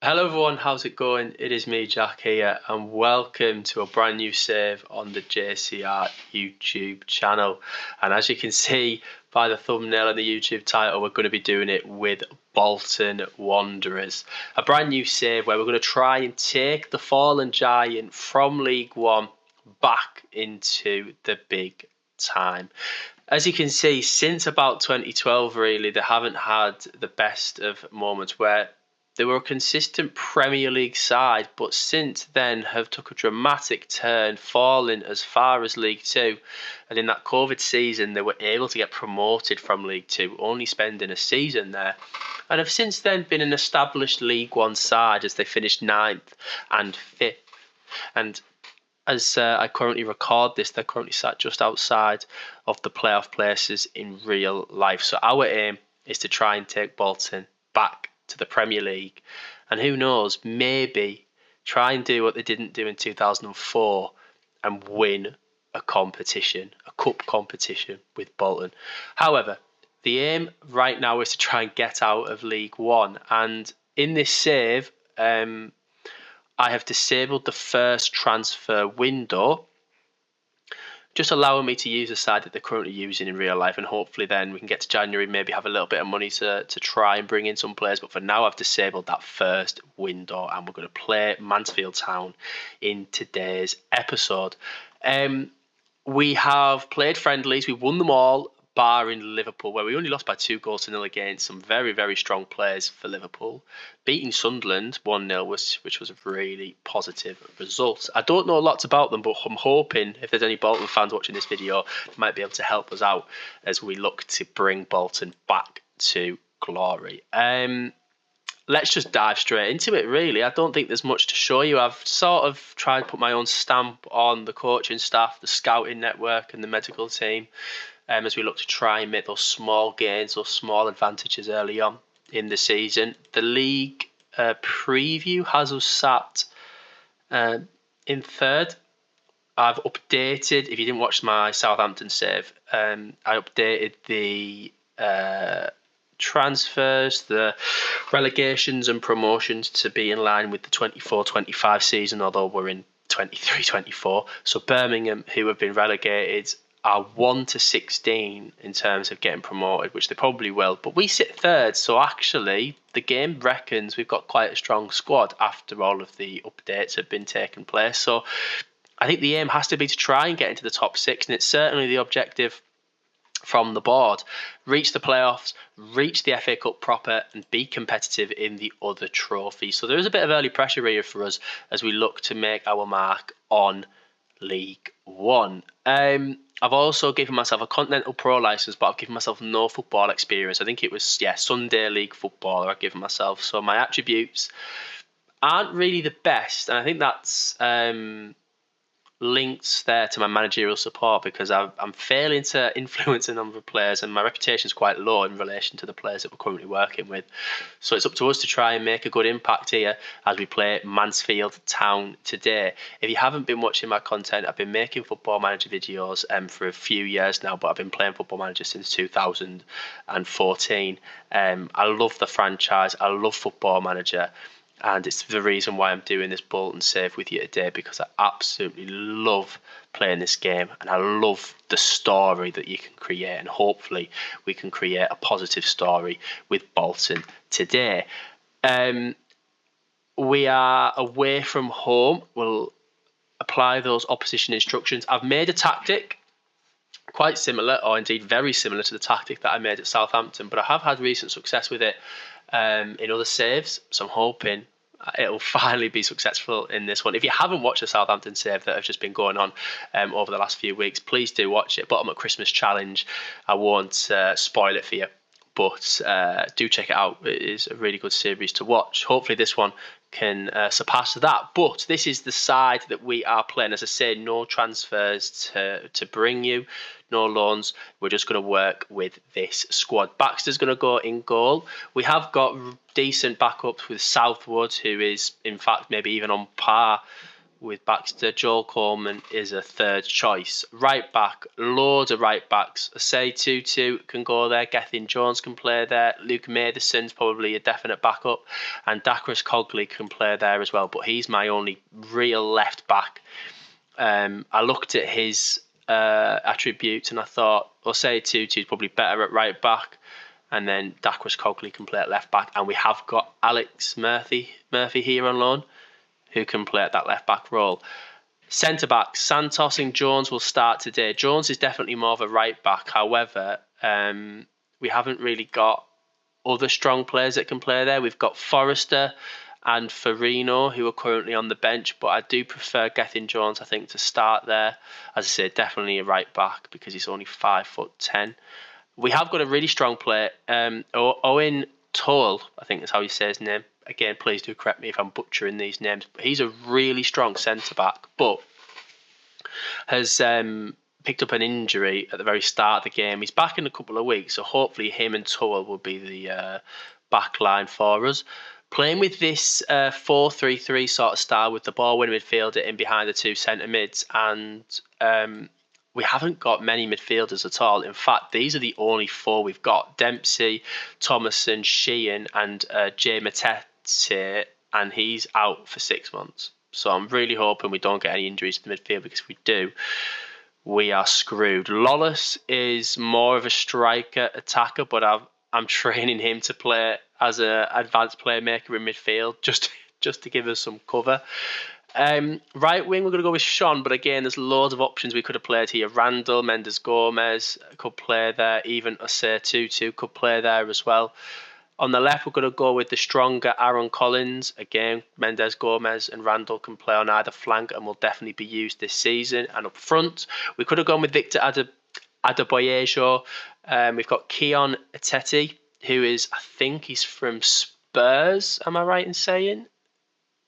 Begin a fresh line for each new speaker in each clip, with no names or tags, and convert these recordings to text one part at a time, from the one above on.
Hello everyone, how's it going? It is me, Jack here, and welcome to a brand new save on the JCR YouTube channel. And as you can see by the thumbnail and the YouTube title, we're going to be doing it with Bolton Wanderers. A brand new save where we're going to try and take the fallen giant from League One back into the big time. As you can see, since about 2012, really, they haven't had the best of moments where they were a consistent Premier League side, but since then have took a dramatic turn, falling as far as League Two. And in that COVID season, they were able to get promoted from League Two, only spending a season there. And have since then been an established League One side as they finished 9th and 5th. And as I currently record this, they're currently sat just outside of the playoff places in real life. So our aim is to try and take Bolton back to the Premier League, and who knows, maybe try and do what they didn't do in 2004 and win a competition, a cup competition with Bolton. However, the aim right now is to try and get out of League One, and in this save, I have disabled the first transfer window, just allowing me to use the side that they're currently using in real life, and hopefully then we can get to January, maybe have a little bit of money to try and bring in some players. But for now, I've disabled that first window, and we're going to play Mansfield Town in today's episode. We have played friendlies, we won them all, barring Liverpool, where we only lost by 2-0 against some very, very strong players for Liverpool. Beating Sunderland 1-0, which was a really positive result. I don't know lots about them, but I'm hoping if there's any Bolton fans watching this video, they might be able to help us out as we look to bring Bolton back to glory. Let's just dive straight into it, really. I don't think there's much to show you. I've sort of tried to put my own stamp on the coaching staff, the scouting network and the medical team, as we look to try and make those small gains, those small advantages early on in the season. The league preview has us sat in third. I've updated, if you didn't watch my Southampton save, I updated the transfers, the relegations and promotions to be in line with the 24-25 season, although we're in 23-24. So Birmingham, who have been relegated, are 1 to 16 in terms of getting promoted, which they probably will. But we sit third, so actually the game reckons we've got quite a strong squad after all of the updates have been taking place. So I think the aim has to be to try and get into the top 6, and it's certainly the objective from the board. Reach the playoffs, reach the FA Cup proper, and be competitive in the other trophies. So there is a bit of early pressure here for us as we look to make our mark on League One. I've also given myself a Continental Pro license, but I've given myself no football experience. I think it was, Sunday League footballer I've given myself. So my attributes aren't really the best, and I think that's linked there to my managerial support, because I'm failing to influence a number of players, and my reputation is quite low in relation to the players that we're currently working with. So it's up to us to try and make a good impact here as we play Mansfield Town today. If you haven't been watching my content, I've been making Football Manager videos for a few years now, but I've been playing Football Manager since 2014. I love the franchise. I love Football Manager. And it's the reason why I'm doing this Bolton save with you today, because I absolutely love playing this game, and I love the story that you can create, and hopefully we can create a positive story with Bolton today. We are away from home. We'll apply those opposition instructions. I've made a tactic quite similar, or indeed very similar to the tactic that I made at Southampton, but I have had recent success with it in other saves, so I'm hoping it'll finally be successful in this one. If you haven't watched the Southampton save that have just been going on over the last few weeks, please do watch it. Bottom at Christmas challenge. I won't spoil it for you, but do check it out. It is a really good series to watch. Hopefully this one can surpass that. But this is the side that we are playing. As I say, no transfers to bring you, no loans. We're just going to work with this squad. Baxter's going to go in goal. We have got decent backups with Southwood, who is, in fact, maybe even on par with Baxter. Joel Coleman is a third choice. Right back, loads of right backs. Say 2-2 can go there. Gethin Jones can play there. Luke Madison's probably a definite backup. And Dacris Cogley can play there as well. But he's my only real left back. I looked at his attributes and I thought, well, say 2-2 is probably better at right back. And then Dacris Cogley can play at left back. And we have got Alex Murphy here on loan, who can play at that left-back role. Centre-backs, Santos and Jones will start today. Jones is definitely more of a right-back. However, we haven't really got other strong players that can play there. We've got Forrester and Farino, who are currently on the bench, but I do prefer Gethin Jones, I think, to start there. As I said, definitely a right-back because he's only 5'10". We have got a really strong player, Owen Toll, I think that's how you say his name. Again, please do correct me if I'm butchering these names. But he's a really strong centre-back, but has picked up an injury at the very start of the game. He's back in a couple of weeks, so hopefully him and Tull will be the back line for us. Playing with this 4-3-3 sort of style with the ball-winning midfielder in behind the two centre-mids, and we haven't got many midfielders at all. In fact, these are the only four we've got. Dempsey, Thomason, Sheehan and Jay Matete, and he's out for 6 months. So I'm really hoping we don't get any injuries to the midfield, because if we do, we are screwed. Lawless is more of a striker attacker, but I'm training him to play as an advanced playmaker in midfield, just to give us some cover. Right wing, we're going to go with Sean, but again, there's loads of options we could have played here. Randall, Mendes Gomez could play there. Even Osei Tutu could play there as well. On the left, we're going to go with the stronger Aaron Collins. Again, Mendes Gomez and Randall can play on either flank and will definitely be used this season. And up front, we could have gone with Victor Adebayejo. We've got Keon Etete, who is, I think he's from Spurs. Am I right in saying?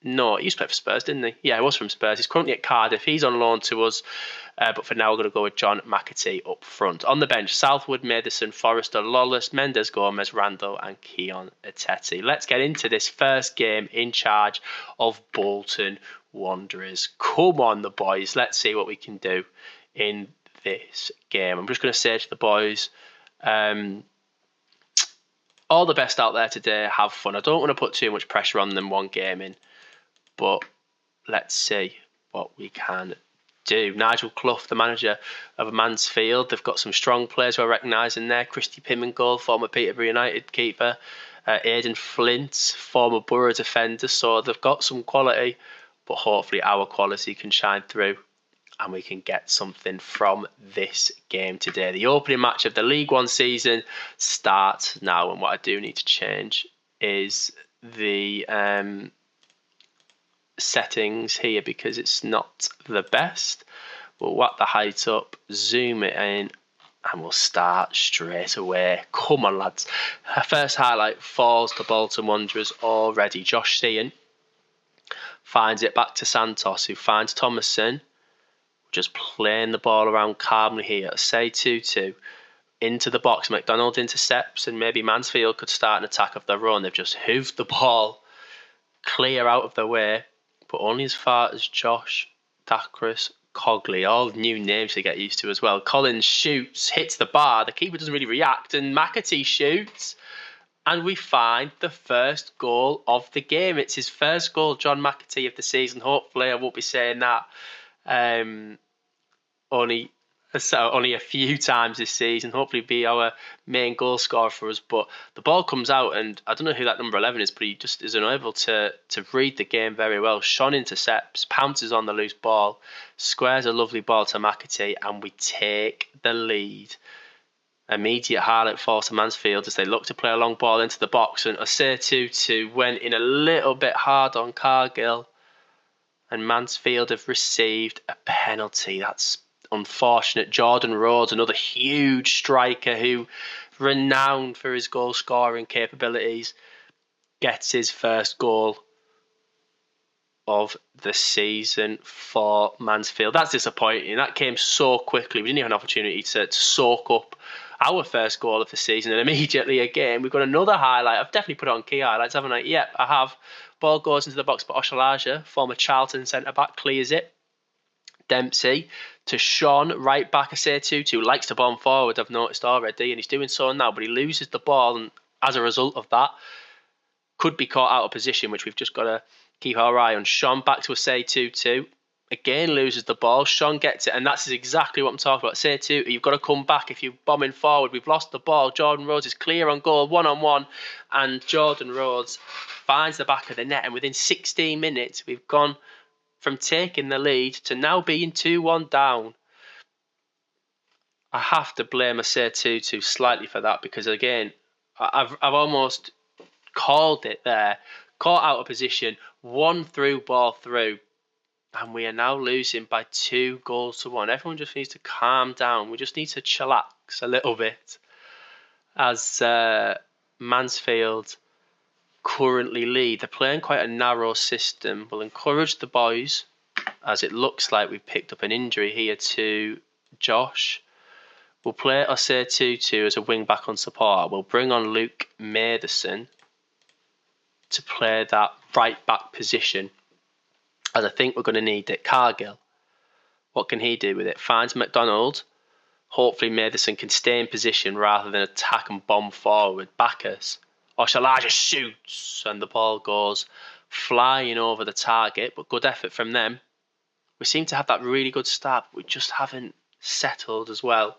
No, he used to play for Spurs, didn't he? Yeah, he was from Spurs. He's currently at Cardiff. He's on loan to us. But for now, we're going to go with John McAtee up front. On the bench, Southwood, Madison, Forrester, Lawless, Mendes Gomez, Randall and Keon Etete. Let's get into this first game in charge of Bolton Wanderers. Come on, the boys. Let's see what we can do in this game. I'm just going to say to the boys, all the best out there today. Have fun. I don't want to put too much pressure on them one game in, but let's see what we can do. Nigel Clough, the manager of Mansfield. They've got some strong players who I recognise in there. Christy Pym in goal, former Peterborough United keeper. Aidan Flint, former Borough defender. So they've got some quality, but hopefully our quality can shine through and we can get something from this game today. The opening match of the League One season starts now, and what I do need to change is the settings here because it's not the best. We'll whack the height up, zoom it in, and we'll start straight away. Come on, lads. Our first highlight falls to Bolton Wanderers already. Josh Sheehan finds it back to Santos, who finds Thomason, just playing the ball around calmly here. Say 2-2 into the box. McDonald intercepts, and maybe Mansfield could start an attack of their own. They've just hooved the ball clear out of their way, but only as far as Josh, Dacris, Cogley, all new names to get used to as well. Collins shoots, hits the bar. The keeper doesn't really react, and McAtee shoots, and we find the first goal of the game. It's his first goal, John McAtee, of the season. Hopefully, I won't be saying that only a few times this season. Hopefully be our main goal scorer for us. But the ball comes out, and I don't know who that number 11 is, but he just is unable to read the game very well. Sean intercepts, pounces on the loose ball, squares a lovely ball to McAtee, and we take the lead. Immediate highlight falls to Mansfield as they look to play a long ball into the box, and Osei Tutu went in a little bit hard on Cargill, and Mansfield have received a penalty. That's unfortunate. Jordan Rhodes, another huge striker who renowned for his goal scoring capabilities, gets his first goal of the season for Mansfield. That's disappointing. That came so quickly. We didn't have an opportunity to soak up our first goal of the season, and immediately again we've got another highlight. I've definitely put it on key highlights, haven't I? Yep, I have. Ball goes into the box, but Okocha, former Charlton centre-back, clears it. Dempsey to Sean, right back, I say 2-2, likes to bomb forward, I've noticed already, and he's doing so now, but he loses the ball, and as a result of that, could be caught out of position, which we've just got to keep our eye on. Sean back to a say 2-2. Again, loses the ball. Sean gets it, and that's exactly what I'm talking about. Say 2, you've got to come back if you're bombing forward. We've lost the ball. Jordan Rhodes is clear on goal, 1-on-1, and Jordan Rhodes finds the back of the net, and within 16 minutes, we've gone from taking the lead to now being 2-1 down. I have to blame a say 2-2 slightly for that, because again, I've almost called it there. Caught out of position, one through ball through, and we are now losing by 2-1. Everyone just needs to calm down. We just need to chillax a little bit as Mansfield currently lead. They're playing quite a narrow system. We'll encourage the boys, as it looks like we've picked up an injury here to Josh. We'll play Osei 2-2 as a wing back on support. We'll bring on Luke Maderson to play that right back position, as I think we're going to need it. Cargill, what can he do with it? Finds McDonald. Hopefully Maderson can stay in position rather than attack and bomb forward. Bacchus. Okocha shoots and the ball goes flying over the target, but good effort from them. We seem to have that really good start, but we just haven't settled as well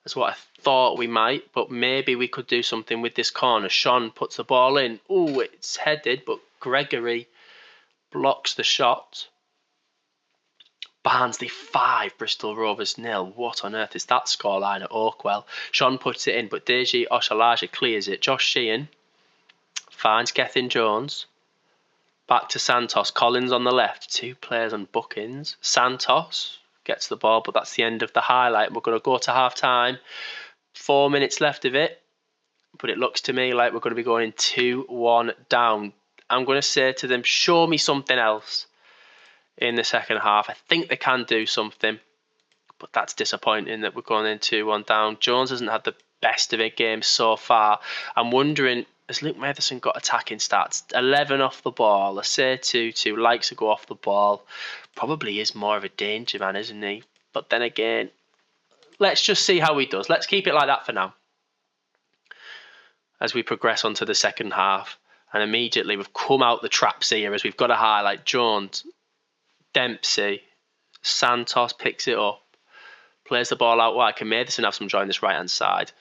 as what I thought we might, but maybe we could do something with this corner. Sean puts the ball in. Oh, it's headed, but Gregory blocks the shot. Barnsley 5, Bristol Rovers 0. What on earth is that scoreline at Oakwell? Sean puts it in, but Deji Okocha clears it. Josh Sheehan finds Gethin Jones. Back to Santos. Collins on the left. 2 players on bookings. Santos gets the ball, but that's the end of the highlight. We're going to go to half time. 4 minutes left of it, but it looks to me like we're going to be going in 2-1 down. I'm going to say to them, show me something else in the second half. I think they can do something, but that's disappointing that we're going in 2-1 down. Jones hasn't had the best of a game so far. I'm wondering, has Luke Matheson got attacking stats? 11 off the ball. I say 2-2, likes to go off the ball. Probably is more of a danger man, isn't he? But then again, let's just see how he does. Let's keep it like that for now, as we progress onto the second half. And immediately we've come out the traps here, as we've got to highlight Jones, Dempsey, Santos picks it up, plays the ball out wide. Can Matheson have some joy on this right hand side?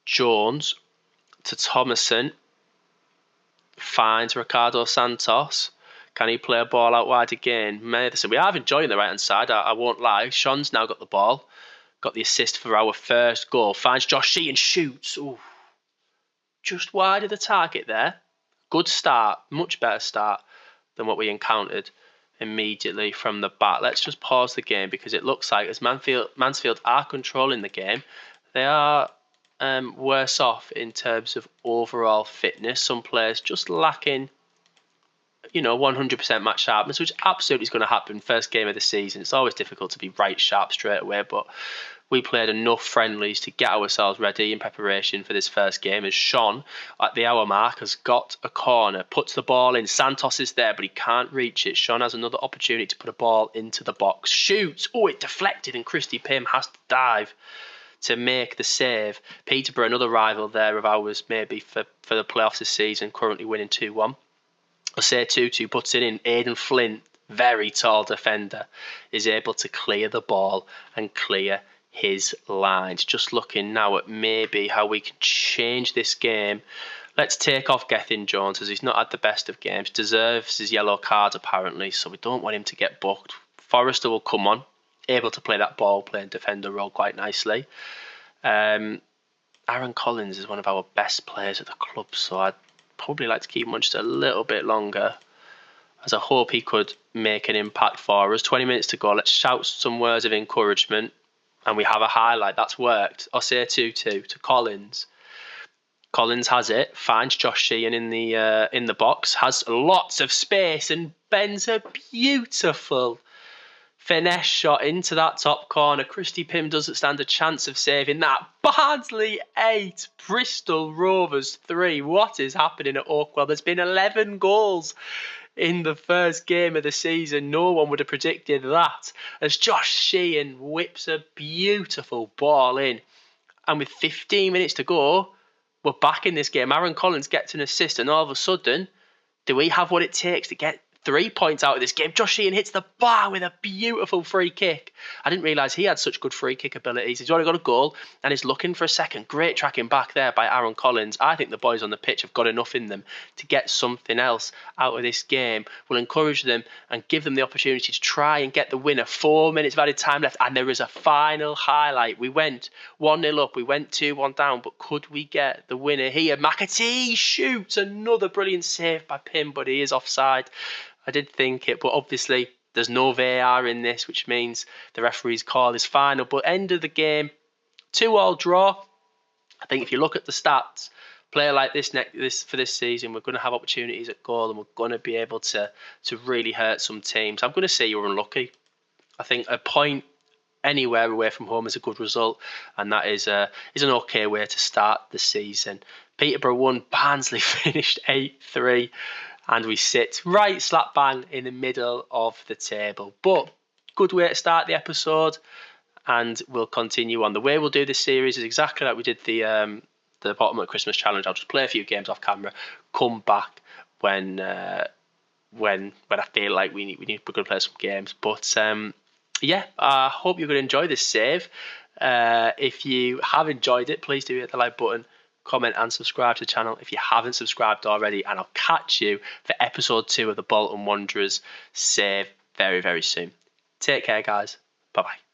Jones to Thomason, finds Ricardo Santos. Can he play a ball out wide again? Matheson. We are enjoying the right hand side, I won't lie. Sean's now got the ball, got the assist for our first goal. Finds Josh Sheehan, shoots. Ooh, just wide of the target there. Good start, much better start than what we encountered immediately from the bat. Let's just pause the game, because it looks like as Mansfield are controlling the game, they are worse off in terms of overall fitness. Some players just lacking, 100% match sharpness, which absolutely is going to happen first game of the season. It's always difficult to be right sharp straight away, but we played enough friendlies to get ourselves ready in preparation for this first game, as Sean, at the hour mark, has got a corner, puts the ball in. Santos is there, but he can't reach it. Sean has another opportunity to put a ball into the box. Shoots. Oh, it deflected, and Christy Pym has to dive to make the save. Peterborough, another rival there of ours, maybe for the playoffs this season, currently winning 2-1. I say 2-2, puts it in. Aidan Flint, very tall defender, is able to clear the ball and clear his lines. Just looking now at maybe how we can change this game. Let's take off Gethin Jones, as he's not had the best of games. Deserves his yellow card apparently, so we don't want him to get booked. Forrester will come on, able to play that ball playing defender role quite nicely. Aaron Collins is one of our best players at the club, so I'd probably like to keep him on just a little bit longer, as I hope he could make an impact for us. 20 minutes to go. Let's shout some words of encouragement. And we have a highlight. That's worked. I'll say 2-2 to Collins. Collins has it. Finds Josh Sheehan in the box. Has lots of space and bends a beautiful finesse shot into that top corner. Christy Pym doesn't stand a chance of saving that. Barnsley 8, Bristol Rovers 3. What is happening at Oakwell? There's been 11 goals in the first game of the season. No one would have predicted that. As Josh Sheehan whips a beautiful ball in. And with 15 minutes to go, we're back in this game. Aaron Collins gets an assist, and all of a sudden, do we have what it takes to get 3 points out of this game? Josh Sheehan hits the bar with a beautiful free kick. I didn't realise he had such good free kick abilities. He's already got a goal and he's looking for a second. Great tracking back there by Aaron Collins. I think the boys on the pitch have got enough in them to get something else out of this game. We'll encourage them and give them the opportunity to try and get the winner. 4 minutes of added time left, and there is a final highlight. We went 1-0 up, we went 2-1 down, but could we get the winner here? McAtee shoots another brilliant save by Pym, but he is offside. I did think it, but obviously there's no VAR in this, which means the referee's call is final. But end of the game, 2-2 draw. I think if you look at the stats, player like this for this season, we're going to have opportunities at goal, and we're going to be able to really hurt some teams. I'm going to say you're unlucky. I think a point anywhere away from home is a good result, and that is an okay way to start the season. Peterborough won, Barnsley finished 8-3. And we sit right slap bang in the middle of the table. But good way to start the episode, and we'll continue on. The way we'll do this series is exactly like we did the bottom of the Christmas challenge. I'll just play a few games off camera, come back when I feel like we're going to play some games. But yeah, I hope you're going to enjoy this save. If you have enjoyed it, please do hit the like button, comment and subscribe to the channel if you haven't subscribed already, and I'll catch you for episode 2 of the Bolton Wanderers save very, very soon. Take care, guys. Bye-bye.